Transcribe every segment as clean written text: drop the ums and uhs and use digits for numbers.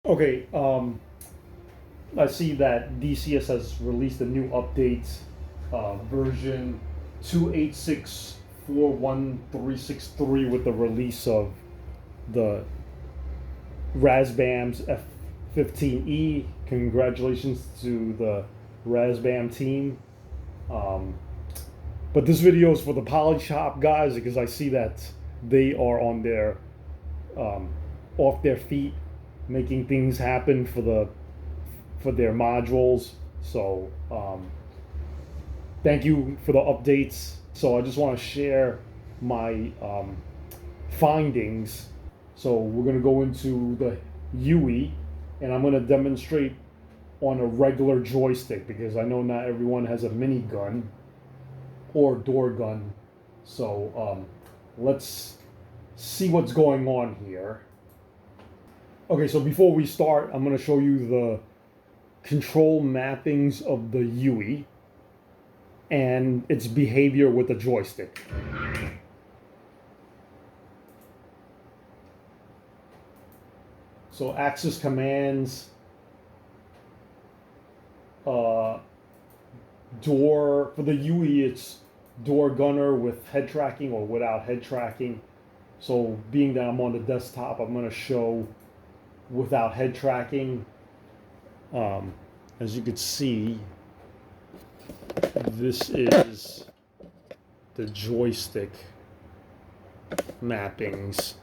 Okay, I see that DCS has released a new update, version 28641.363 with the release of the Razbam's F15E. Congratulations to the Razbam team. But this video is for the Poly Shop guys because I see that they are on their off their feet, making things happen for their modules. So thank you for the updates. So I just want to share my findings. So we're going to go into the Huey, and I'm going to demonstrate on a regular joystick because I know not everyone has a minigun or door gun. So let's see what's going on here. Okay, so before we start, I'm going to show you the control mappings of the Huey and its behavior with the joystick. So access commands, door, for the Huey it's door gunner with head tracking or without head tracking. So being that I'm on the desktop, I'm going to show without head tracking. As you can see, this is the joystick mappings.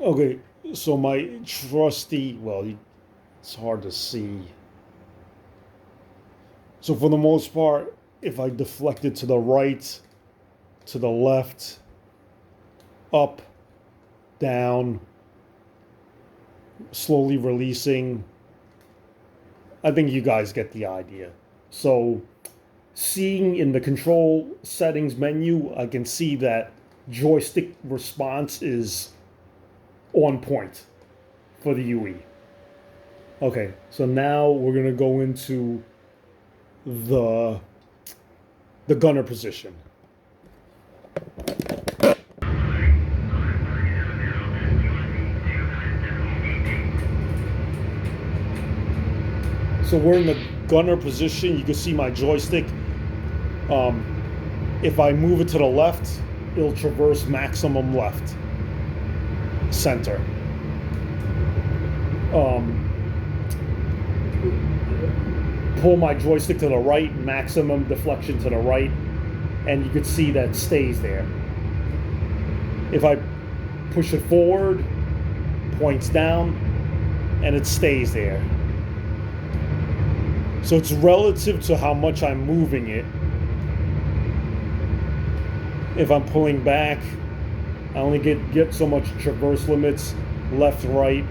Okay, so my trusty, well, it's hard to see. So for the most part, if I deflect it to the right, to the left, up, down, slowly releasing, I think you guys get the idea. So seeing in the control settings menu, I can see that joystick response is on point for the Huey. Okay, so now we're going to go into the gunner position. So we're in the gunner position. You can see my joystick. If I move it to the left, it'll traverse maximum left, center. Pull my joystick to the right, maximum deflection to the right, and you can see that stays there. If I push it forward, points down, and it stays there. So it's relative to how much I'm moving it. If I'm pulling back, I only get so much traverse limits, left, right.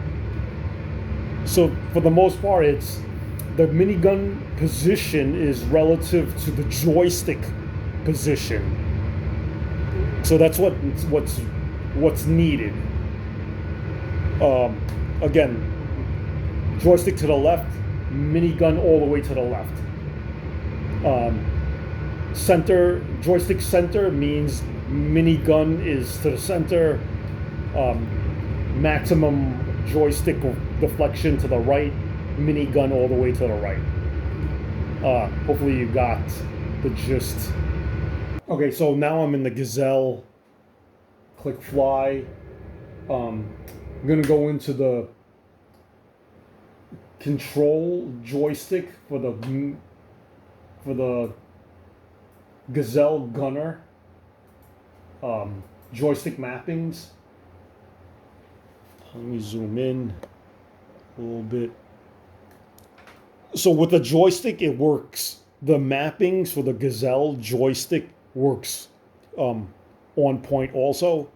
So for the most part, it's the minigun position is relative to the joystick position. So that's what's needed. Again, joystick to the left, minigun all the way to the left. Center, joystick center means minigun is to the center. Maximum joystick deflection to the right, minigun all the way to the right. Hopefully you got the gist. Okay, so now I'm in the Gazelle. Click fly. I'm gonna go into the control joystick for the Gazelle gunner. Joystick mappings. Let me zoom in a little bit. So with the joystick, it works. The mappings for the Gazelle joystick works on point also.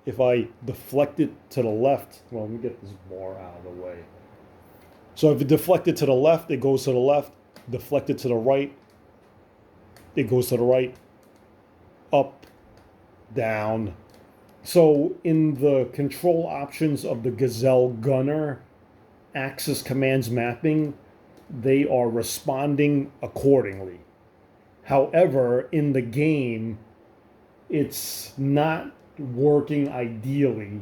If I deflect it to the left, well, let me get this bar out of the way. So if you deflect it to the left, it goes to the left. Deflect it to the right, it goes to the right. Up, down. So in the control options of the Gazelle gunner, access commands mapping, they are responding accordingly. However, in the game, it's not working ideally.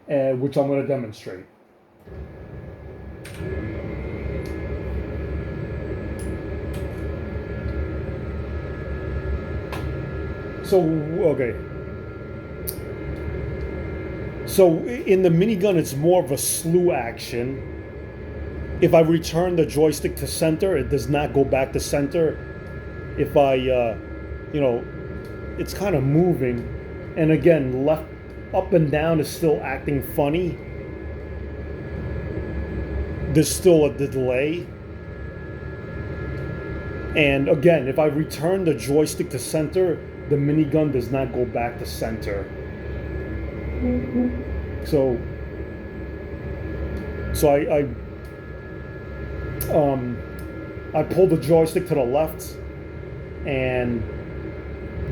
which I'm going to demonstrate. So, okay. So in the minigun, it's more of a slew action. If I return the joystick to center, it does not go back to center. If I, it's kind of moving. And again, left, up and down is still acting funny. There's still a delay. And again, if I return the joystick to center, the minigun does not go back to center. So I pull the joystick to the left, and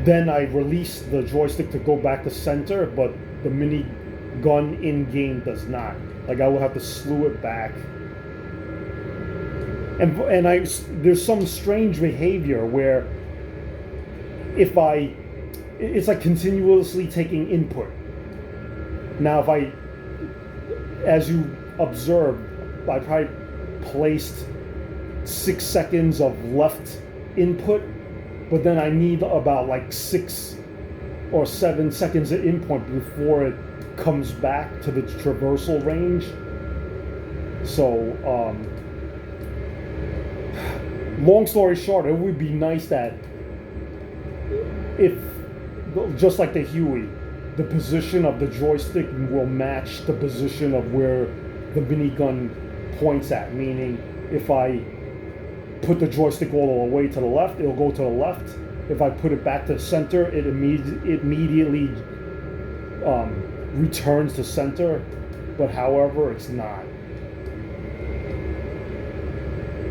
then I release the joystick to go back to center, but the minigun in game does not. Like, I will have to slew it back. And there's some strange behavior where it's like continuously taking input. Now, as you observed, I probably placed 6 seconds of left input, but then I need about like 6 or 7 seconds of input before it comes back to the traversal range. So, long story short, it would be nice that if, just like the Huey, the position of the joystick will match the position of where the minigun points at. Meaning, if I put the joystick all the way to the left, it'll go to the left. If I put it back to the center, it immediately returns to center. But however, it's not.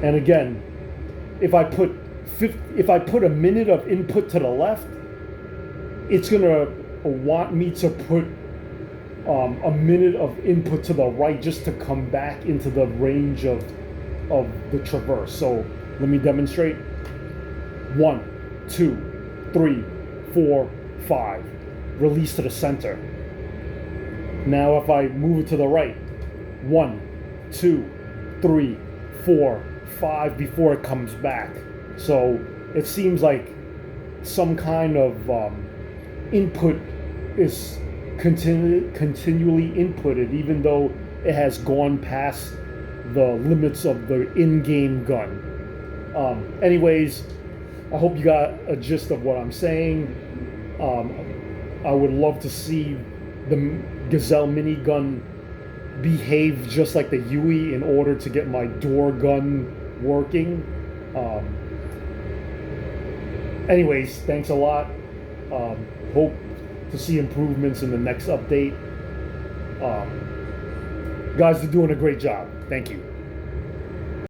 And again, if I put a minute of input to the left, it's gonna want me to put a minute of input to the right just to come back into the range of the traverse. So let me demonstrate. 1, 2, 3, 4, 5. Release to the center. Now if I move it to the right, 1, 2, 3, 4, 5 before it comes back. So it seems like some kind of input is continually inputted, even though it has gone past the limits of the in-game gun. Anyways, I hope you got a gist of what I'm saying. I would love to see the Gazelle minigun behave just like the Huey in order to get my door gun working. Anyways, thanks a lot. Hope to see improvements in the next update. Guys are doing a great job. Thank you.